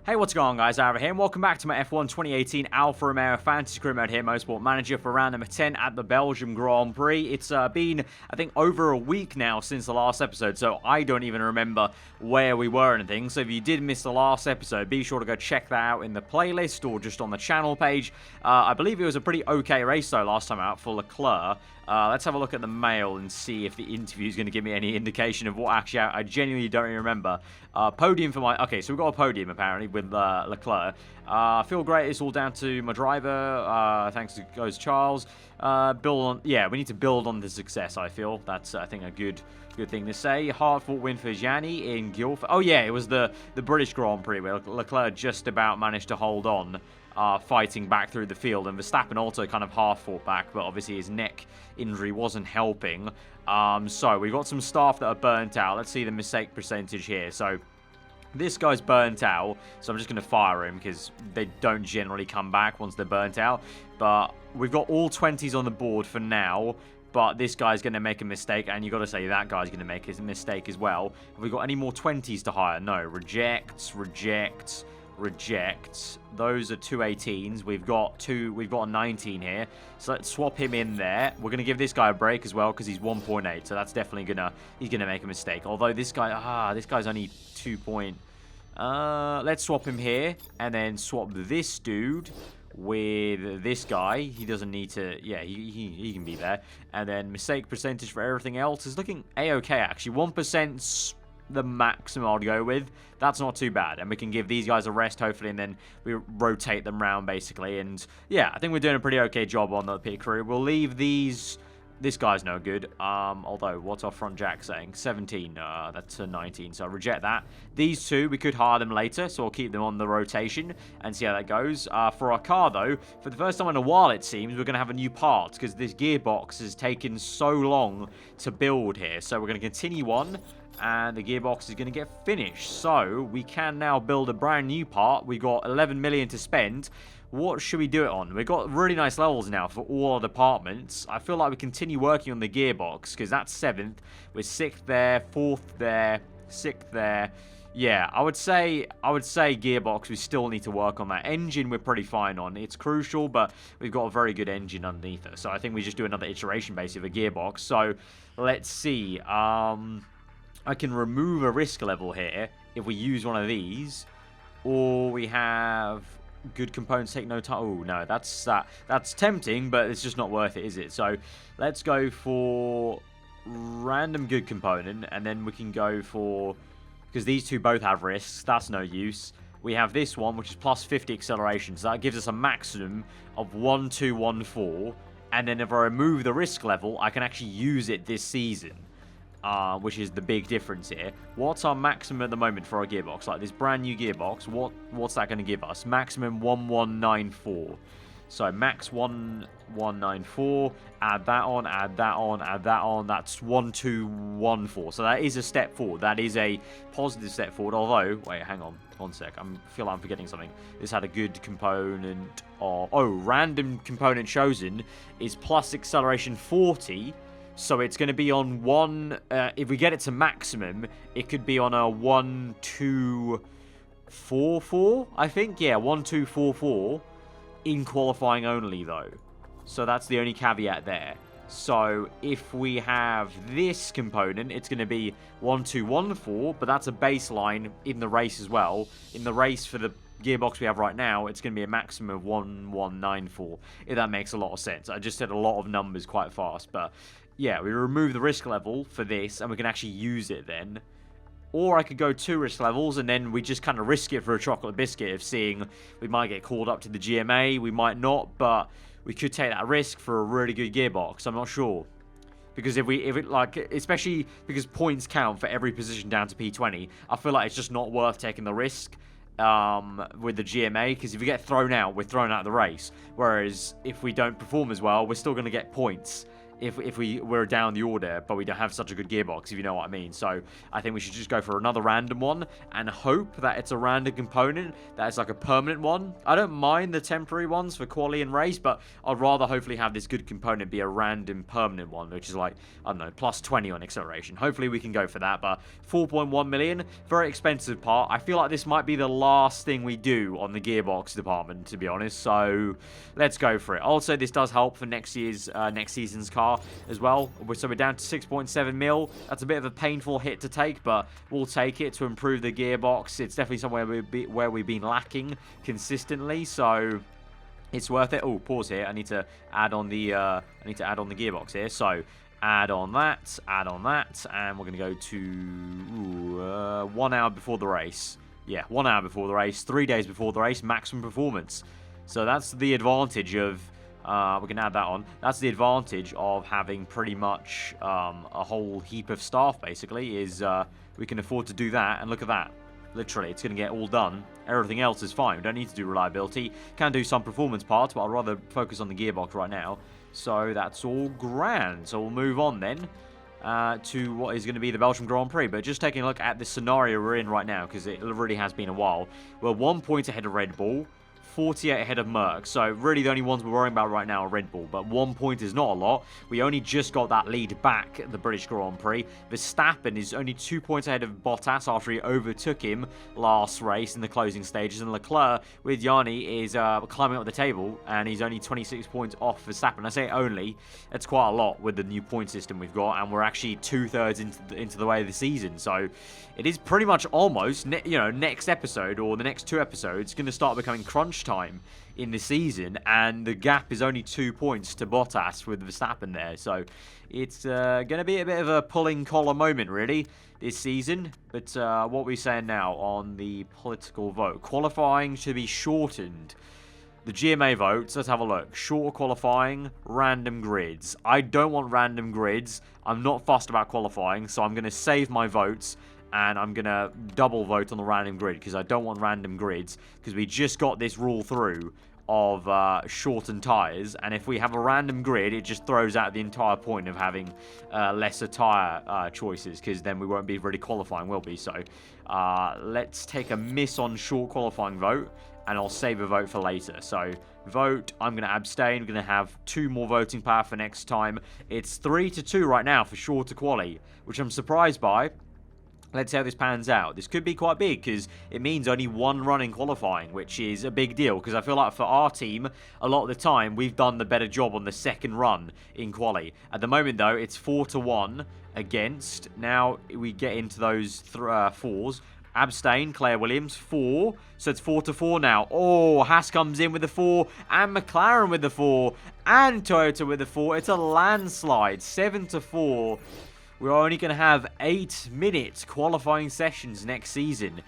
Hey, what's going on, guys? Aarava here, and welcome back to my F1 2018 Alfa Romeo Fantasy Career Mode here, Motorsport Manager for round number 10 at the Belgium Grand Prix. It's been, I think, over a week now since the last episode, so I don't even remember where we were and anything. So if you did miss the last episode, be sure to go check that out in the playlist or just on the channel page. I believe it was a pretty okay race, though, last time out for Leclerc. Let's have a look at the mail and see if the interview is going to give me any indication of what actually I genuinely don't even remember. Podium for my... Okay, so we've got a podium, apparently, with Leclerc. Feel great. It's all down to my driver. Thanks to goes Charles. Build on... Yeah, we need to build on the success, I feel. That's, I think, a good thing to say. Hard-fought win for Gianni in Guilford. Oh, yeah, it was the British Grand Prix where Leclerc just about managed to hold on. Fighting back through the field, and Verstappen also kind of half fought back, but obviously his neck injury wasn't helping. So we've got some staff that are burnt out. Let's see the mistake percentage here. So this guy's burnt out, so I'm just going to fire him because they don't generally come back once they're burnt out. But we've got all 20s on the board for now. But this guy's going to make a mistake, and you've got to say that guy's going to make a mistake as well. Have we got any more 20s to hire? No. Rejects. Those are two 18s. We've got a 19 here. So let's swap him in there. We're going to give this guy a break as well because he's 1.8. So that's definitely he's going to make a mistake. Although this guy's only 2 point. Let's swap him here and then swap this dude with this guy. He doesn't need to, yeah, he can be there. And then mistake percentage for everything else is looking a-okay actually. 1%'s the maximum I'll go with. That's not too bad, and we can give these guys a rest hopefully, and then we rotate them round basically. And yeah, I think we're doing a pretty okay job on the pit crew. We'll leave these. This guy's no good. Although, what's our front jack saying? 17. That's a 19, so I reject that. These two, we could hire them later, so I'll keep them on the rotation and see how that goes. For our car, though, for the first time in a while, it seems, we're going to have a new part because this gearbox has taken so long to build here. So we're going to continue on, and the gearbox is going to get finished. So we can now build a brand new part. We got 11 million to spend. What should we do it on? We've got really nice levels now for all our departments. I feel like we continue working on the gearbox because that's 7th. We're 6th there, 4th there, 6th there. Yeah, I would say gearbox, we still need to work on that. Engine, we're pretty fine on. It's crucial, but we've got a very good engine underneath it. So I think we just do another iteration basically of a gearbox. So let's see. I can remove a risk level here if we use one of these, or we have good components take no time. Oh no, that's tempting, but it's just not worth it, is it? So let's go for random good component, and then we can go for, because these two both have risks, that's no use. We have this one, which is plus 50 acceleration, so that gives us a maximum of 1214, and then if I remove the risk level, I can actually use it this season. Which is the big difference here. What's our maximum at the moment for our gearbox? Like this brand new gearbox, what's that going to give us? Maximum 1194. So max 1194. Add that on, add that on, add that on. That's 1214. So that is a step forward. That is a positive step forward. Although, wait, hang on. One sec. I feel like I'm forgetting something. This had a good component of... Oh, random component chosen is plus acceleration 40. So it's going to be on one, if we get it to maximum, it could be on a 1244, I think. Yeah, 1244 in qualifying only, though. So that's the only caveat there. So if we have this component, it's going to be 1214, but that's a baseline in the race as well. In the race for the gearbox we have right now, it's going to be a maximum of 1194, if that makes a lot of sense. I just said a lot of numbers quite fast, but... yeah, we remove the risk level for this, and we can actually use it then. Or I could go 2 risk levels, and then we just kind of risk it for a chocolate biscuit of seeing we might get called up to the GMA, we might not, but we could take that risk for a really good gearbox. I'm not sure. Because if it like, especially because points count for every position down to P20, I feel like it's just not worth taking the risk with the GMA, because if you get thrown out, we're thrown out of the race. Whereas if we don't perform as well, we're still going to get points if we were down the order, but we don't have such a good gearbox, if you know what I mean. So I think we should just go for another random one and hope that it's a random component that is like a permanent one. I don't mind the temporary ones for quali and race, but I'd rather hopefully have this good component be a random permanent one, which is like, I don't know, plus 20 on acceleration. Hopefully we can go for that, but 4.1 million, very expensive part. I feel like this might be the last thing we do on the gearbox department, to be honest, so let's go for it. Also, this does help for next season's car as well. So we're down to 6.7 mil. That's a bit of a painful hit to take, but we'll take it to improve the gearbox. It's definitely somewhere where we've been lacking consistently, so it's worth it. Oh, pause here. I need to add on the gearbox here. So add on that, and we're gonna go to 1 hour before the race. Yeah, 1 hour before the race, 3 days before the race, maximum performance. So that's the advantage of. We can add that on. That's the advantage of having pretty much a whole heap of staff, basically, is we can afford to do that, and look at that. Literally, it's going to get all done. Everything else is fine. We don't need to do reliability. Can do some performance parts, but I'd rather focus on the gearbox right now. So that's all grand. So we'll move on then to what is going to be the Belgium Grand Prix. But just taking a look at the scenario we're in right now, because it really has been a while. We're 1 point ahead of Red Bull. 48 ahead of Merck. So really the only ones we're worrying about right now are Red Bull, but 1 point is not a lot. We only just got that lead back at the British Grand Prix. Verstappen is only 2 points ahead of Bottas after he overtook him last race in the closing stages, and Leclerc with Yanni is climbing up the table, and he's only 26 points off Verstappen. I say only, it's quite a lot with the new point system we've got, and we're actually 2/3 into the way of the season, so it is pretty much almost, next episode or the next 2 episodes going to start becoming crunch time in the season, and the gap is only 2 points to Bottas with Verstappen there, so it's going to be a bit of a pulling collar moment really this season. But what are we saying now on the political vote? Qualifying should be shortened. The GMA votes, let's have a look. Shorter qualifying, random grids. I don't want random grids. I'm not fussed about qualifying, so I'm going to save my votes. And I'm going to double vote on the random grid because I don't want random grids, because we just got this rule through of shortened tyres. And if we have a random grid, it just throws out the entire point of having lesser tyre choices, because then we won't be really qualifying, will we? So let's take a miss on short qualifying vote, and I'll save a vote for later. So vote, I'm going to abstain. We're going to have 2 more voting power for next time. It's 3-2 right now for shorter quali, which I'm surprised by. Let's see how this pans out. This could be quite big because it means only 1 run in qualifying, which is a big deal, because I feel like for our team, a lot of the time, we've done the better job on the second run in quali. At the moment, though, it's 4-1 against. Now we get into those 4s. Abstain, Claire Williams, 4. So it's 4-4 now. Oh, Haas comes in with the 4, and McLaren with the 4, and Toyota with the 4. It's a landslide, 7-4. We're only going to have 8-minute qualifying sessions next season.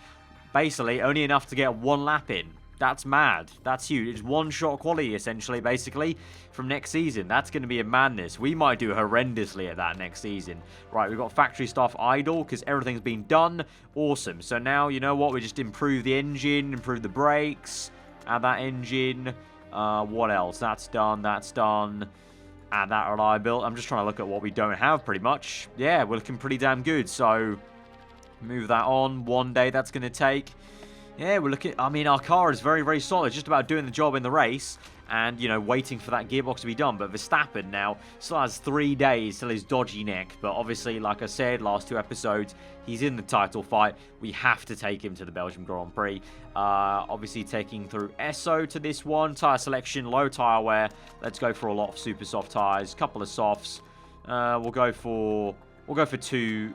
Basically, only enough to get 1 lap in. That's mad. That's huge. It's 1-shot quality, essentially, basically, from next season. That's going to be a madness. We might do horrendously at that next season. Right, we've got factory staff idle because everything's been done. Awesome. So now, you know what? We just improve the engine, improve the brakes, add that engine. What else? That's done. That's done. Add that reliability. I'm just trying to look at what we don't have, pretty much. Yeah, we're looking pretty damn good. So, move that on. 1 day that's going to take. Yeah, we're looking... I mean, our car is very, very solid. It's just about doing the job in the race and, waiting for that gearbox to be done. But Verstappen now still has 3 days till his dodgy neck. But obviously, like I said, last 2 episodes, he's in the title fight. We have to take him to the Belgium Grand Prix. Obviously, taking through Esso to this one. Tyre selection, low tyre wear. Let's go for a lot of super soft tyres. Couple of softs. We'll go for 2...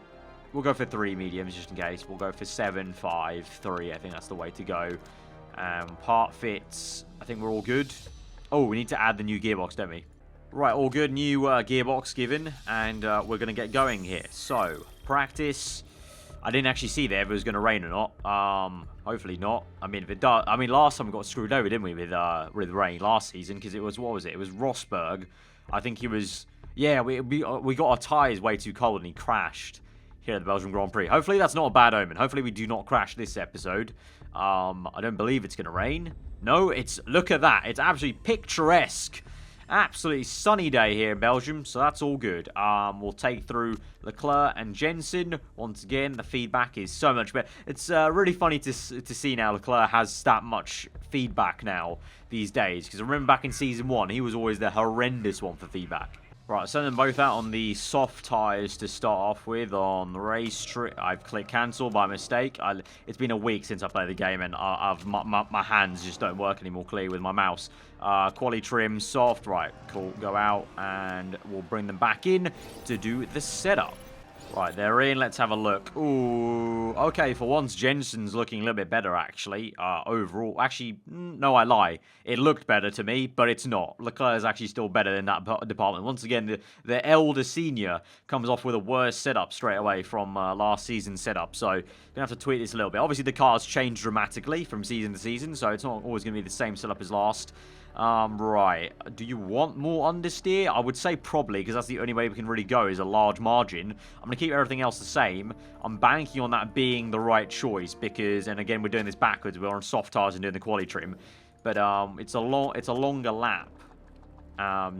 We'll go for 3 mediums just in case. We'll go for 7, 5, 3. I think that's the way to go. Part fits. I think we're all good. Oh, we need to add the new gearbox, don't we? Right, all good. New gearbox given. And we're going to get going here. So, practice. I didn't actually see there if it was going to rain or not. Hopefully not. I mean, if it does... I mean, last time we got screwed over, didn't we, with rain last season? Because it was... What was it? It was Rosberg. I think he was... Yeah, we got our tyres way too cold and he crashed here at the Belgium Grand Prix. Hopefully that's not a bad omen. Hopefully we do not crash this episode. I don't believe it's going to rain. No, it's... Look at that. It's absolutely picturesque absolutely sunny day here in Belgium, so that's all good. We'll take through Leclerc and Jensen. Once again, the feedback is so much better. It's really funny to see now Leclerc has that much feedback now these days, because I remember back in Season 1, he was always the horrendous one for feedback. Right, send them both out on the soft tyres to start off with on the race trip. I've clicked cancel by mistake. It's been a week since I played the game, and my hands just don't work anymore clearly with my mouse. Quali trim, soft. Right, cool. Go out, and we'll bring them back in to do the setup. Right, they're in. Let's have a look. Ooh, okay, for once, Jensen's looking a little bit better, actually, overall. Actually, no, I lie. It looked better to me, but it's not. Leclerc is actually still better in that department. Once again, the elder senior comes off with a worse setup straight away from last season's setup, so going to have to tweak this a little bit. Obviously, the car's changed dramatically from season to season, so it's not always going to be the same setup as last. Right. Do you want more understeer? I would say probably, because that's the only way we can really go is a large margin. I'm going to keep everything else the same. I'm banking on that being the right choice, because, and again, we're doing this backwards. We're on soft tires and doing the quali trim. But it's a longer lap.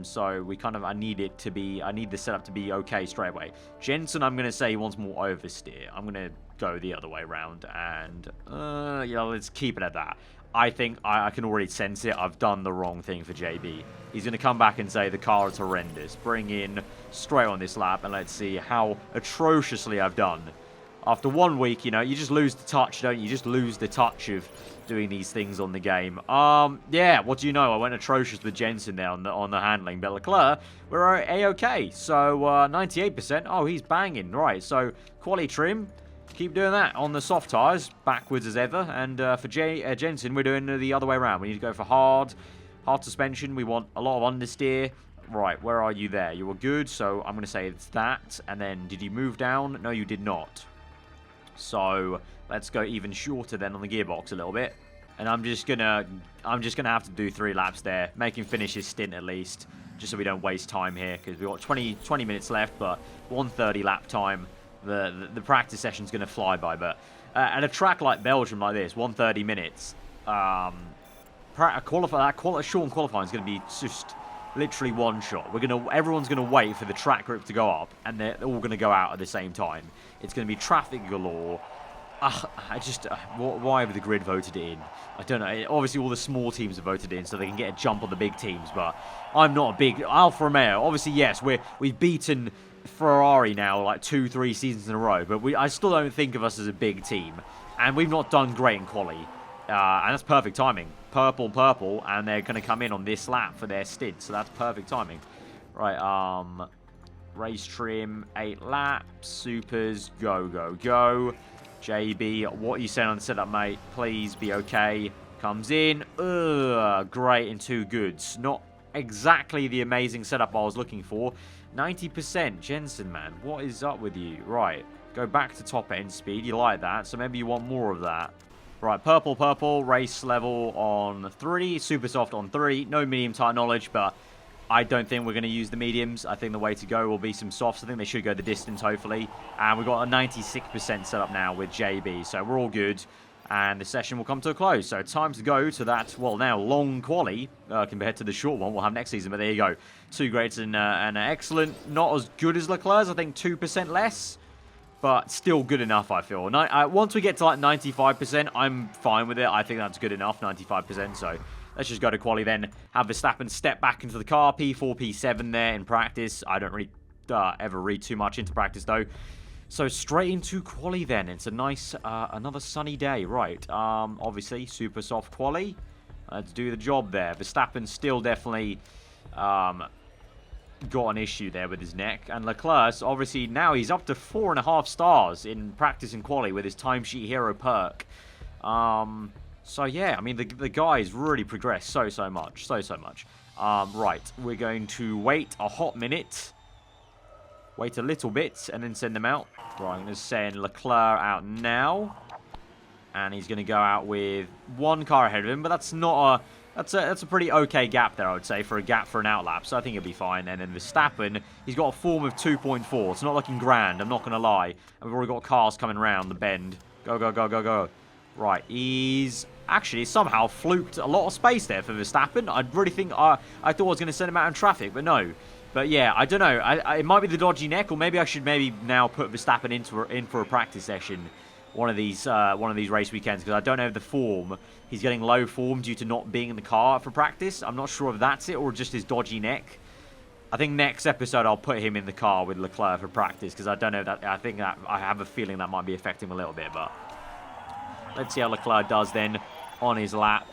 So we kind of, I need the setup to be okay straight away. Jensen, I'm going to say he wants more oversteer. I'm going to go the other way around, and, let's keep it at that. I think I can already sense it. I've done the wrong thing for JB. He's going to come back and say the car is horrendous. Bring in straight on this lap, and let's see how atrociously I've done. After 1 week, you just lose the touch, don't you? You just lose the touch of doing these things on the game. Yeah, what do you know? I went atrocious with Jensen there on the handling. But Leclerc, we're A-okay. So, 98%. Oh, he's banging. Right, so quali trim. Keep doing that on the soft tyres, backwards as ever. And for Jensen, we're doing the other way around. We need to go for hard suspension. We want a lot of understeer. Right, where are you there? You were good, so I'm going to say it's that. And then, did you move down? No, you did not. So, let's go even shorter then on the gearbox a little bit. And I'm just gonna have to do 3 laps there. Make him finish his stint at least, just so we don't waste time here. Because we've got 20 minutes left, but 1:30 lap time. The practice session's going to fly by, but at a track like Belgium like this, 1:30 minutes, short qualifying is going to be just literally one shot. Everyone's going to wait for the track grip to go up, and they're all going to go out at the same time. It's going to be traffic galore. Why have the grid voted it in? I don't know. Obviously, all the small teams have voted in so they can get a jump on the big teams, but I'm not a big Alfa Romeo. Obviously, yes, we've beaten Ferrari now like 2-3 seasons in a row, but I still don't think of us as a big team, and we've not done great in quali, and that's perfect timing. Purple, and they're going to come in on this lap for their stint, so that's perfect timing. Right, race trim, 8 laps, supers, go. JB, what are you saying on the setup, mate? Please be okay. Comes in, great and 2 goods. Not exactly the amazing setup I was looking for. 90%, Jensen, man. What is up with you? Right, go back to top end speed. You like that, so maybe you want more of that. Right, purple, race level on 3, super soft on 3. No medium tire knowledge, but I don't think we're going to use the mediums. I think the way to go will be some softs. I think they should go the distance, hopefully. And we've got a 96% setup now with JB, so we're all good. And the session will come to a close. So time to go to that, well, now long quali compared to the short one we'll have next season. But there you go. 2 greats and an excellent. Not as good as Leclerc's. I think 2% less. But still good enough, I feel. Once we get to like 95%, I'm fine with it. I think that's good enough, 95%. So let's just go to quali then. Have Verstappen step back into the car. P4, P7 there in practice. I don't really ever read too much into practice, though. So straight into quali then. It's a nice, another sunny day. Right, obviously, super soft quali. Let's do the job there. Verstappen still definitely got an issue there with his neck. And Leclerc, obviously, now he's up to 4.5 stars in practice and quali with his timesheet hero perk. So, yeah, I mean, the guy's really progressed so much. Right, we're going to wait a hot minute. Wait a little bit and then send them out. Right, I'm going to send Leclerc out now. And he's going to go out with 1 car ahead of him. But that's not that's a pretty okay gap there, I would say, for a gap for an outlap. So I think he'll be fine. And then Verstappen, he's got a form of 2.4. It's not looking grand, I'm not going to lie. And we've already got cars coming around the bend. Go. Right, he's actually somehow fluked a lot of space there for Verstappen. I really think I thought I was going to send him out in traffic, but no. But yeah, I don't know. It might be the dodgy neck, or maybe I should now put Verstappen in for a practice session one of these race weekends, because I don't know the form. He's getting low form due to not being in the car for practice. I'm not sure if that's it or just his dodgy neck. I think next episode I'll put him in the car with Leclerc for practice, because I don't know that. I think that I have a feeling that might be affecting him a little bit, but let's see how Leclerc does then on his lap.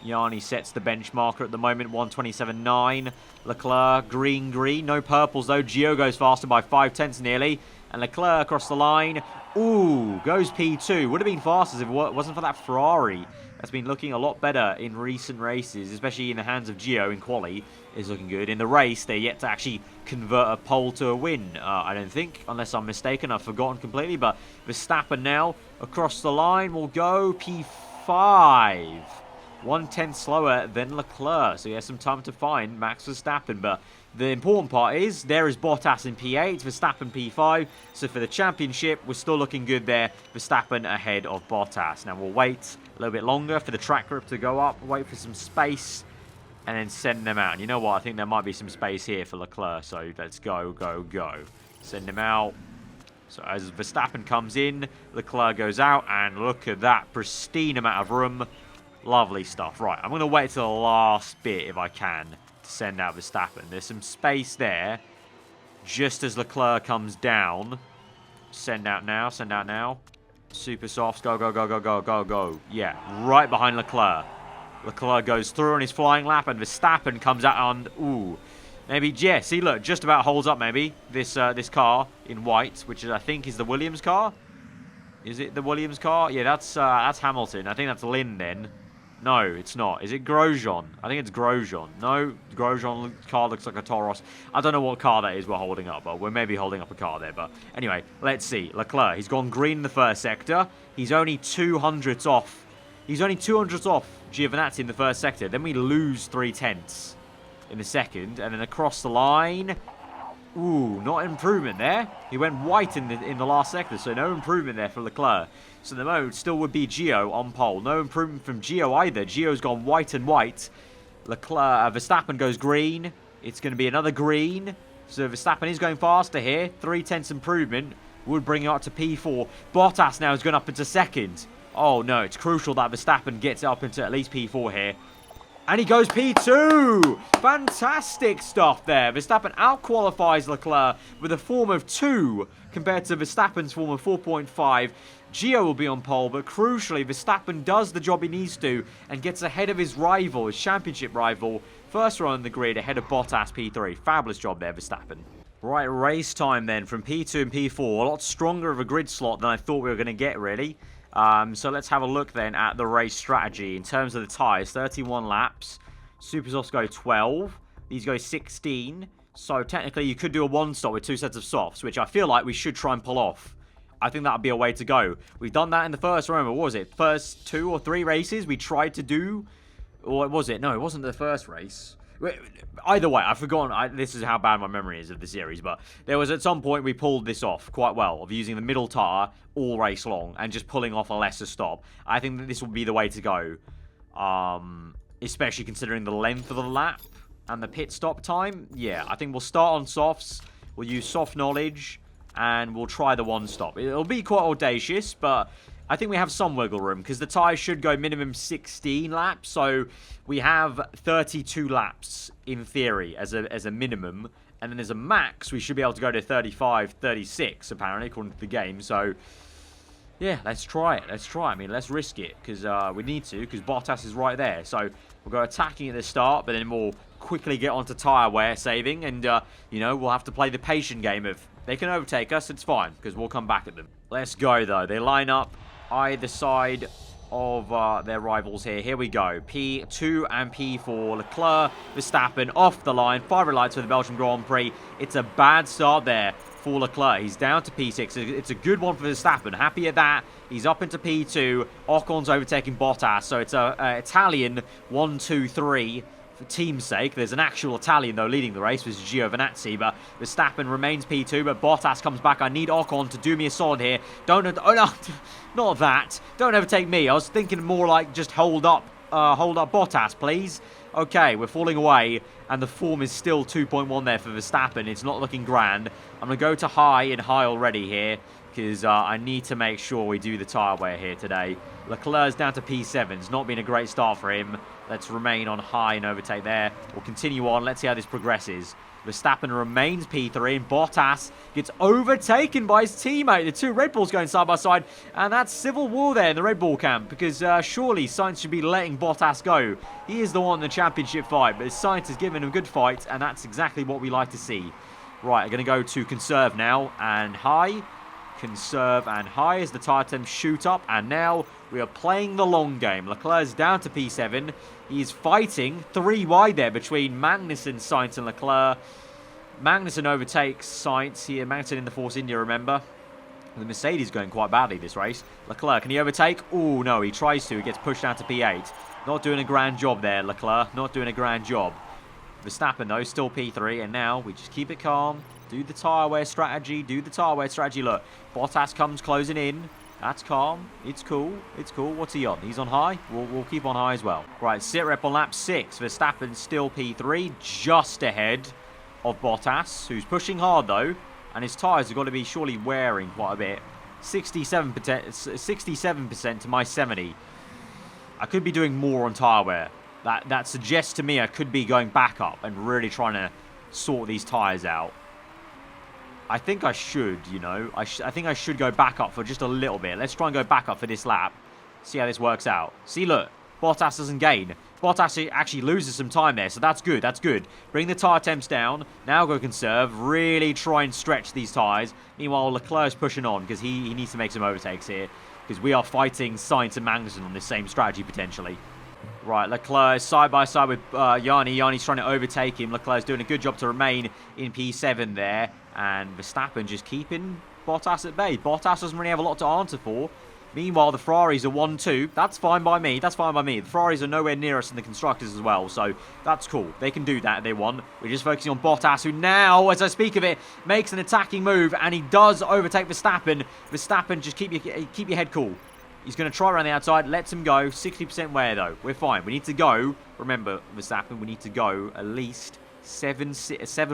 Yanni sets the benchmarker at the moment, 127.9. Leclerc, green. No purples, though. Gio goes faster by 5/10 nearly. And Leclerc across the line. Ooh, goes P2. Would have been faster if it wasn't for that Ferrari. That's been looking a lot better in recent races, especially in the hands of Gio in quali. Is looking good. In the race, they're yet to actually convert a pole to a win, I don't think. Unless I'm mistaken, I've forgotten completely. But Verstappen now across the line will go P5. 1/10 slower than Leclerc, so he has some time to find Max Verstappen. But the important part is there is Bottas in P8, Verstappen P5. So for the championship, we're still looking good there. Verstappen ahead of Bottas. Now we'll wait a little bit longer for the track grip to go up, wait for some space, and then send them out. And you know what? I think there might be some space here for Leclerc, so let's go. Send them out. So as Verstappen comes in, Leclerc goes out, and look at that pristine amount of room. Lovely stuff. Right, I'm going to wait till the last bit, if I can, to send out Verstappen. There's some space there. Just as Leclerc comes down. Send out now. Super softs. Go. Yeah, right behind Leclerc. Leclerc goes through on his flying lap, and Verstappen comes out on... Ooh. Maybe, yeah, see, look, just about holds up, maybe, this car in white, which I think is the Williams car. Is it the Williams car? Yeah, that's Hamilton. I think that's Lynn, then. No, it's not. Is it Grosjean? I think it's Grosjean. No, Grosjean car looks like a Toros. I don't know what car that is we're holding up, but we're maybe holding up a car there. But anyway, let's see. Leclerc, he's gone green in the first sector. He's only 200ths off. He's only 200ths off Giovinazzi in the first sector. Then we lose 3/10 in the second. And then across the line... Ooh, not improvement there. He went white in the last sector, so no improvement there for Leclerc. So the mode still would be Gio on pole. No improvement from Gio either. Gio's gone white and white. Verstappen goes green. It's going to be another green. So Verstappen is going faster here. 3/10 improvement would bring it up to P4. Bottas now is going up into second. Oh no, it's crucial that Verstappen gets up into at least P4 here. And he goes P2! Fantastic stuff there. Verstappen out-qualifies Leclerc with a form of 2 compared to Verstappen's form of 4.5. Gio will be on pole, but crucially, Verstappen does the job he needs to and gets ahead of his rival, his championship rival. First run on the grid, ahead of Bottas P3. Fabulous job there, Verstappen. Right, race time then from P2 and P4. A lot stronger of a grid slot than I thought we were going to get, really. So let's have a look then at the race strategy. In terms of the tyres, 31 laps. Super softs go 12. These go 16. So technically you could do a one stop with 2 sets of softs, which I feel like we should try and pull off. I think that would be a way to go. We've done that in the first, remember, what was it? First 2 or 3 races we tried to do. Or was it? No, it wasn't the first race. Either way, I've forgotten. This is how bad my memory is of the series. But there was at some point we pulled this off quite well, of using the middle tyre all race long and just pulling off a lesser stop. I think that this will be the way to go. Especially considering the length of the lap and the pit stop time. Yeah, I think we'll start on softs. We'll use soft knowledge and we'll try the one stop. It'll be quite audacious, but I think we have some wiggle room because the tyres should go minimum 16 laps. So we have 32 laps in theory as a minimum. And then as a max, we should be able to go to 35, 36 apparently, according to the game. So yeah, let's try it. I mean, let's risk it because we need to, because Bottas is right there. So we'll go attacking at the start, but then we'll quickly get onto tyre wear saving. And, you know, we'll have to play the patient game of they can overtake us. It's fine because we'll come back at them. Let's go, though. They line up either side of their rivals here. Here we go. P2 and P4. Leclerc, Verstappen off the line. 5 red lights for the Belgian Grand Prix. It's a bad start there for Leclerc. He's down to P6. It's a good one for Verstappen. Happy at that. He's up into P2. Ocon's overtaking Bottas. So it's a Italian 1, 2, 3 for team's sake. There's an actual Italian, though, leading the race, which is Giovinazzi, but Verstappen remains P2, but Bottas comes back. I need Ocon to do me a solid here. Don't, oh no, not that. Don't overtake me. I was thinking more like just hold up Bottas, please. Okay, we're falling away, and the form is still 2.1 there for Verstappen. It's not looking grand. I'm going to go to high already here, because I need to make sure we do the tyre wear here today. Leclerc's down to P7. It's not been a great start for him. Let's remain on high and overtake there. We'll continue on. Let's see how this progresses. Verstappen remains P3, and Bottas gets overtaken by his teammate. The two Red Bulls going side by side, and that's civil war there in the Red Bull camp, because surely Sainz should be letting Bottas go. He is the one in the championship fight, but Sainz has given him a good fight, and that's exactly what we like to see. Right, I'm going to go to conserve now, and high. Conserve and high as the tyre temps shoot up, and now we are playing the long game. Leclerc's down to P7. He's fighting 3 wide there between Magnussen, Sainz and Leclerc. Magnussen overtakes Sainz here. Magnussen in the Force India, remember. The Mercedes going quite badly this race. Leclerc, can he overtake? Oh, no, he tries to. He gets pushed down to P8. Not doing a grand job there, Leclerc. Not doing a grand job. Verstappen, though, still P3, and now we just keep it calm. Do the tyre wear strategy. Do the tyre wear strategy. Look, Bottas comes closing in. That's calm. It's cool. It's cool. What's he on? He's on high. We'll keep on high as well. Right, sit rep on lap 6. Verstappen still P3, just ahead of Bottas, who's pushing hard, though. And his tyres have got to be surely wearing quite a bit. 67% to my 70. I could be doing more on tyre wear. That suggests to me I could be going back up and really trying to sort these tyres out. I think I should, you know. I think I should go back up for just a little bit. Let's try and go back up for this lap. See how this works out. See, look. Bottas doesn't gain. Bottas actually loses some time there, so that's good. That's good. Bring the tyre temps down. Now go conserve. Really try and stretch these tyres. Meanwhile, Leclerc's pushing on because he needs to make some overtakes here. Because we are fighting Sainz and Magnussen on this same strategy, potentially. Right, Leclerc is side by side with Yanni. Yanni's trying to overtake him. Leclerc's doing a good job to remain in P7 there. And Verstappen just keeping Bottas at bay. Bottas doesn't really have a lot to answer for. Meanwhile, the Ferraris are 1-2. That's fine by me. That's fine by me. The Ferraris are nowhere near us in the constructors as well. So that's cool. They can do that if they want. We're just focusing on Bottas, who now, as I speak of it, makes an attacking move. And he does overtake Verstappen. Verstappen, just keep your head cool. He's going to try around the outside. Lets him go. 60% wear, though. We're fine. We need to go. Remember, Verstappen, we need to go at least 7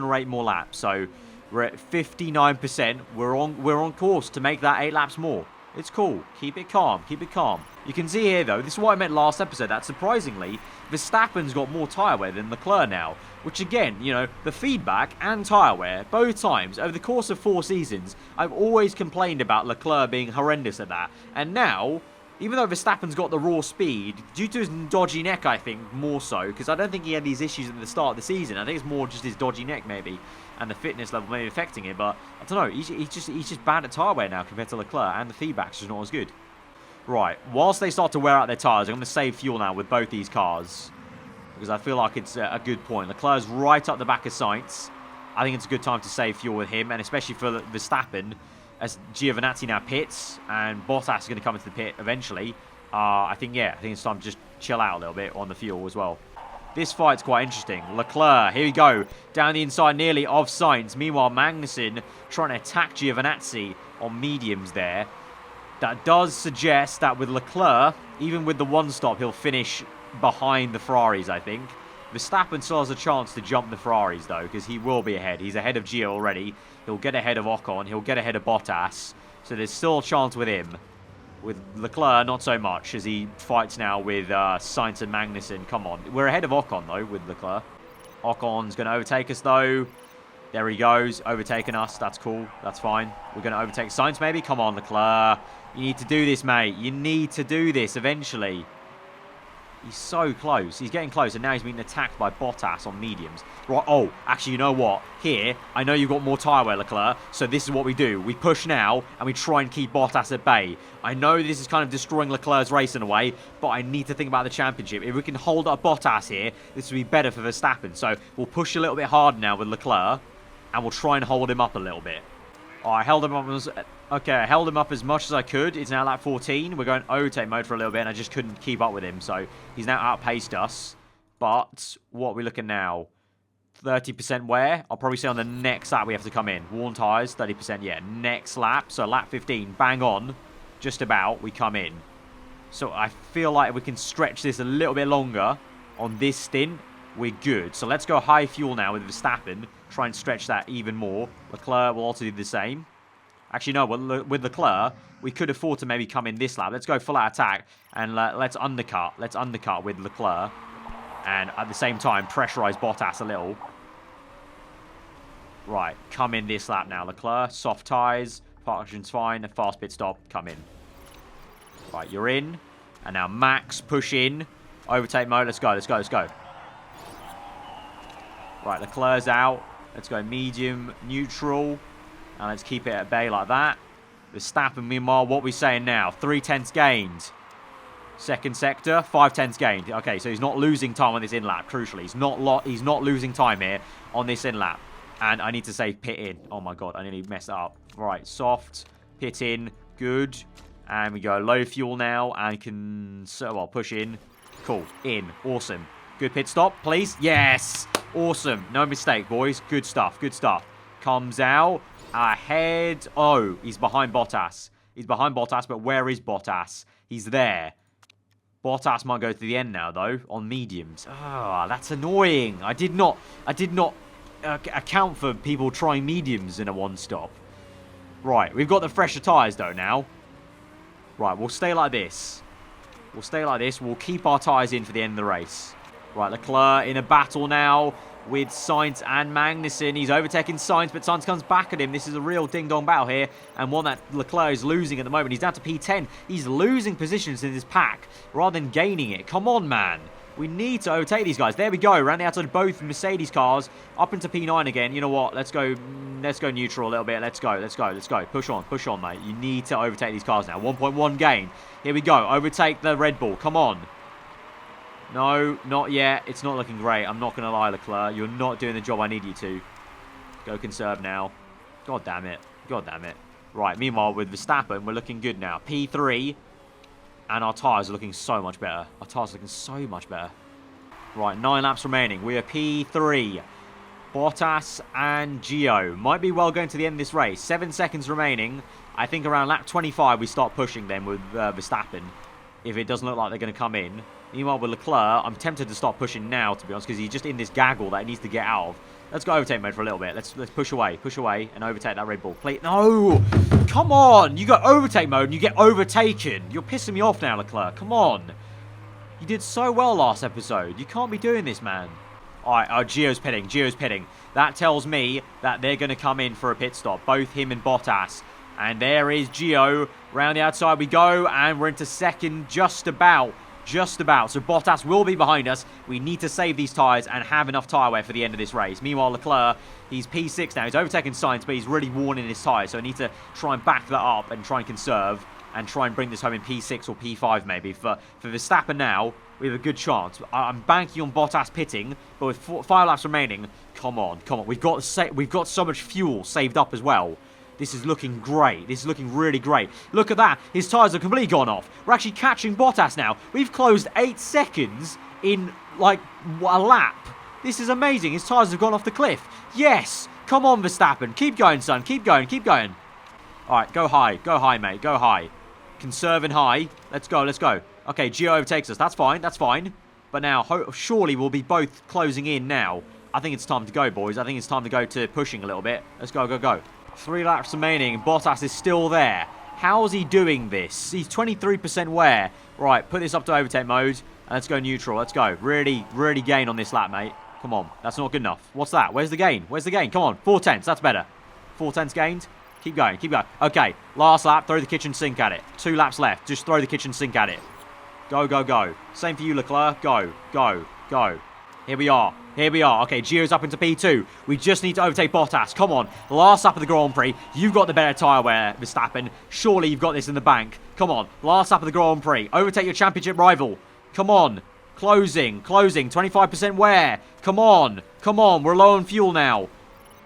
or 8 more laps. So we're at 59%. We're on course to make that 8 laps more. It's cool. Keep it calm. Keep it calm. You can see here, though, this is what I meant last episode, that surprisingly, Verstappen's got more tyre wear than Leclerc now. Which, again, you know, the feedback and tyre wear, both times, over the course of 4 seasons, I've always complained about Leclerc being horrendous at that. And now, even though Verstappen's got the raw speed, due to his dodgy neck, I think, more so, because I don't think he had these issues at the start of the season. I think it's more just his dodgy neck, maybe, and the fitness level maybe affecting it. But I don't know, he's just bad at tyre wear now compared to Leclerc, and the feedback's just not as good. Right, whilst they start to wear out their tyres, I'm going to save fuel now with both these cars, because I feel like it's a good point. Leclerc's right up the back of Sainz. I think it's a good time to save fuel with him, and especially for Verstappen, as Giovinazzi now pits, and Bottas is going to come into the pit eventually. I think it's time to just chill out a little bit on the fuel as well. This fight's quite interesting. Leclerc, here we go, down the inside nearly of Sainz. Meanwhile, Magnussen trying to attack Giovinazzi on mediums there. That does suggest that with Leclerc, even with the one stop, he'll finish behind the Ferraris, I think. Verstappen still has a chance to jump the Ferraris, though, because he will be ahead. He's ahead of Gio already. He'll get ahead of Ocon. He'll get ahead of Bottas. So there's still a chance with him. With Leclerc, not so much, as he fights now with Sainz and Magnussen. Come on. We're ahead of Ocon, though, with Leclerc. Ocon's going to overtake us, though. There he goes, overtaking us. That's cool. That's fine. We're going to overtake Sainz, maybe? Come on, Leclerc. You need to do this, mate. You need to do this eventually. He's so close. He's getting close, and now he's being attacked by Bottas on mediums. Right, oh, actually, you know what? Here, I know you've got more tyre wear, Leclerc, so this is what we do. We push now, and we try and keep Bottas at bay. I know this is kind of destroying Leclerc's race in a way, but I need to think about the championship. If we can hold up Bottas here, this will be better for Verstappen. So we'll push a little bit harder now with Leclerc, and we'll try and hold him up a little bit. Oh, I held him up as much as I could. It's now lap 14. We're going overtake mode for a little bit, and I just couldn't keep up with him. So he's now outpaced us. But what are we looking now? 30% wear. I'll probably say on the next lap we have to come in. Worn tyres, 30%. Yeah, next lap. So lap 15, bang on. Just about, we come in. So I feel like if we can stretch this a little bit longer on this stint, we're good. So let's go high fuel now with Verstappen. Try and stretch that even more. Leclerc will also do the same. Actually, no, with Leclerc, we could afford to maybe come in this lap. Let's go full out attack and let's undercut. Let's undercut with Leclerc. And at the same time, pressurize Bottas a little. Right, come in this lap now, Leclerc. Soft tyres, function's fine. A fast pit stop, come in. Right, you're in. And now Max, push in. Overtake mode, let's go, let's go, let's go. Right, Leclerc's out. Let's go medium, neutral. And let's keep it at bay like that. Verstappen, meanwhile, what are we saying now? 3/10 gained. Second sector, 5/10 gained. Okay, so he's not losing time on this in-lap, crucially. He's not losing time here on this in-lap. And I need to say pit in. Oh my god, I nearly messed it up. Right, soft, pit in, good. And we go low fuel now and can, well, push in. Cool, in, awesome. Good pit stop, please. Yes, awesome. No mistake, boys. Good stuff, good stuff. Comes out, ahead. Oh, he's behind Bottas. He's behind Bottas, but where is Bottas? He's there. Bottas might go to the end now, though, on mediums. Ah, that's annoying. I did not account for people trying mediums in a one-stop. Right, we've got the fresher tyres, though, now. Right, we'll stay like this. We'll stay like this. We'll keep our tyres in for the end of the race. Right, Leclerc in a battle now with Sainz and Magnussen. He's overtaking Sainz, but Sainz comes back at him. This is a real ding-dong battle here, and one that Leclerc is losing at the moment. He's down to P10. He's losing positions in his pack rather than gaining it. Come on, man. We need to overtake these guys. There we go. Around the outside of both Mercedes cars. Up into P9 again. You know what? Let's go neutral a little bit. Let's go. Push on, mate. You need to overtake these cars now. 1.1 gain. Here we go. Overtake the Red Bull. Come on. No, not yet. It's not looking great. I'm not going to lie, Leclerc. You're not doing the job I need you to. Go conserve now. God damn it. God damn it. Right, meanwhile, with Verstappen, we're looking good now. P3. And our tyres are looking so much better. Our tyres are looking so much better. Right, 9 laps remaining. We are P3. Bottas and Gio. Might be well going to the end of this race. 7 seconds remaining. I think around lap 25 we start pushing them with Verstappen. If it doesn't look like they're going to come in. Meanwhile, with Leclerc, I'm tempted to start pushing now, to be honest, because he's just in this gaggle that he needs to get out of. Let's go overtake mode for a little bit. Let's push away, and overtake that Red Bull. No! Come on! You got overtake mode and you get overtaken. You're pissing me off now, Leclerc. Come on. You did so well last episode. You can't be doing this, man. Alright, Gio's pitting. That tells me that they're going to come in for a pit stop. Both him and Bottas. And there is Gio. Round the outside we go, and we're into second just about. So Bottas will be behind us. We need to save these tyres and have enough tyre wear for the end of this race. Meanwhile, Leclerc, he's P6 now. He's overtaken Sainz, but he's really worn in his tyres. So I need to try and back that up and try and conserve and try and bring this home in P6 or P5 maybe. For Verstappen now, we have a good chance. I'm banking on Bottas pitting, but with 5 laps remaining, come on. We've got so much fuel saved up as well. This is looking great. This is looking really great. Look at that. His tyres are completely gone off. We're actually catching Bottas now. We've closed 8 seconds in, like, a lap. This is amazing. His tyres have gone off the cliff. Yes. Come on, Verstappen. Keep going, son. Keep going. All right, go high. Go high, mate. Go high. Conserving high. Let's go. Okay, Gio overtakes us. That's fine. But now, surely we'll be both closing in now. I think it's time to go, boys. I think it's time to go to pushing a little bit. Let's go. 3 laps remaining. Bottas is still there. How is he doing this? He's 23% wear. Right, put this up to overtake mode. And let's go neutral. Let's go. Really gain on this lap, mate. Come on. That's not good enough. What's that? Where's the gain? Come on. 4/10. That's better. 4/10 gained. Keep going. Okay. Last lap. Throw the kitchen sink at it. 2 laps left. Just throw the kitchen sink at it. Go. Same for you, Leclerc. Go. Here we are. Okay, Gio's up into P2. We just need to overtake Bottas. Come on. Last lap of the Grand Prix. You've got the better tyre wear, Verstappen. Surely you've got this in the bank. Come on. Last lap of the Grand Prix. Overtake your championship rival. Come on. Closing. 25% wear. Come on. We're low on fuel now.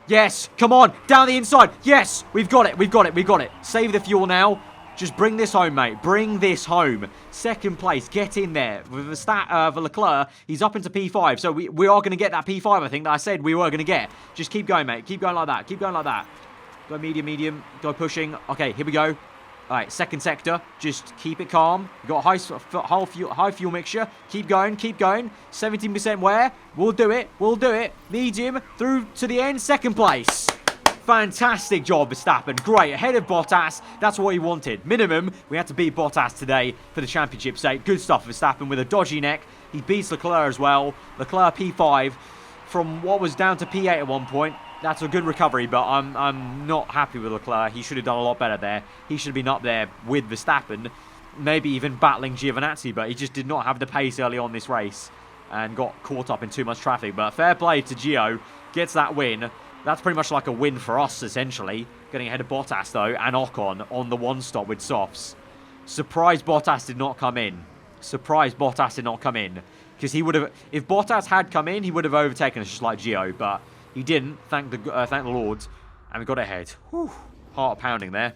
Yes. Come on. Down the inside. Yes. We've got it. Save the fuel now. Just bring this home, mate. Bring this home. Second place. Get in there. With the stat for Leclerc, he's up into P5. So we are going to get that P5, I think, that I said we were going to get. Just keep going, mate. Keep going like that. Keep going like that. Go medium, medium. Go pushing. Okay, here we go. All right, second sector. Just keep it calm. We've got high fuel mixture. Keep going, keep going. 17% wear. We'll do it. We'll do it. Medium through to the end. Second place. Fantastic job, Verstappen. Great. Ahead of Bottas. That's what he wanted. Minimum, we had to beat Bottas today for the championship's sake. Good stuff, Verstappen, with a dodgy neck. He beats Leclerc as well. Leclerc P5 from what was down to P8 at one point. That's a good recovery, but I'm not happy with Leclerc. He should have done a lot better there. He should have been up there with Verstappen, maybe even battling Giovinazzi, but he just did not have the pace early on this race and got caught up in too much traffic. But fair play to Gio. Gets that win. That's pretty much like a win for us, essentially. Getting ahead of Bottas, though, and Ocon on the one stop with softs. Surprised Bottas did not come in. Surprised Bottas did not come in. Because he would have... If Bottas had come in, he would have overtaken us just like Gio. But he didn't, thank the Lord. And we got ahead. Whew. Heart pounding there.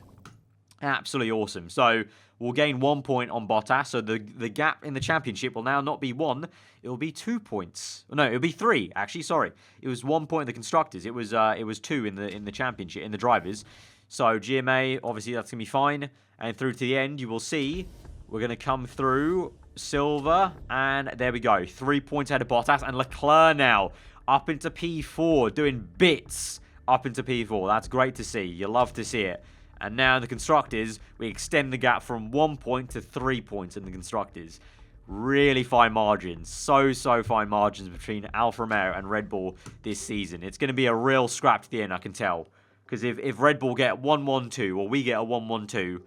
Absolutely awesome. So we'll gain 1 point on Bottas. So the gap in the championship will now not be 1. It will be 2 points. No, it'll be 3. Actually, sorry. It was 1 point in the constructors. It was 2 in the championship in the drivers. So GMA, obviously that's gonna be fine. And through to the end, you will see we're gonna come through silver, and there we go. 3 points ahead of Bottas, and Leclerc now up into P4, doing bits up into P4. That's great to see. You love to see it. And now in the constructors, we extend the gap from 1 point to 3 points in the constructors. Really fine margins. So fine margins between Alfa Romeo and Red Bull this season. It's going to be a real scrap to the end, I can tell. Because if Red Bull get 1-1-2 or we get a 1-1-2,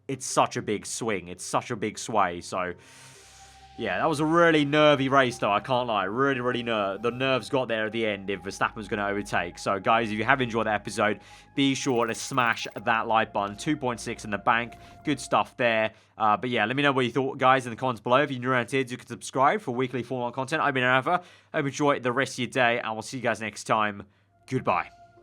it's such a big swing. It's such a big sway. So, yeah, that was a really nervy race, though. I can't lie. Really the nerves got there at the end if Verstappen was going to overtake. So, guys, if you have enjoyed that episode, be sure to smash that like button. 2.6 in the bank. Good stuff there. But, yeah, let me know what you thought, guys, in the comments below. If you're new around here, you can subscribe for weekly Formula 1 content. I've been aarava. Hope you enjoy the rest of your day, and we'll see you guys next time. Goodbye.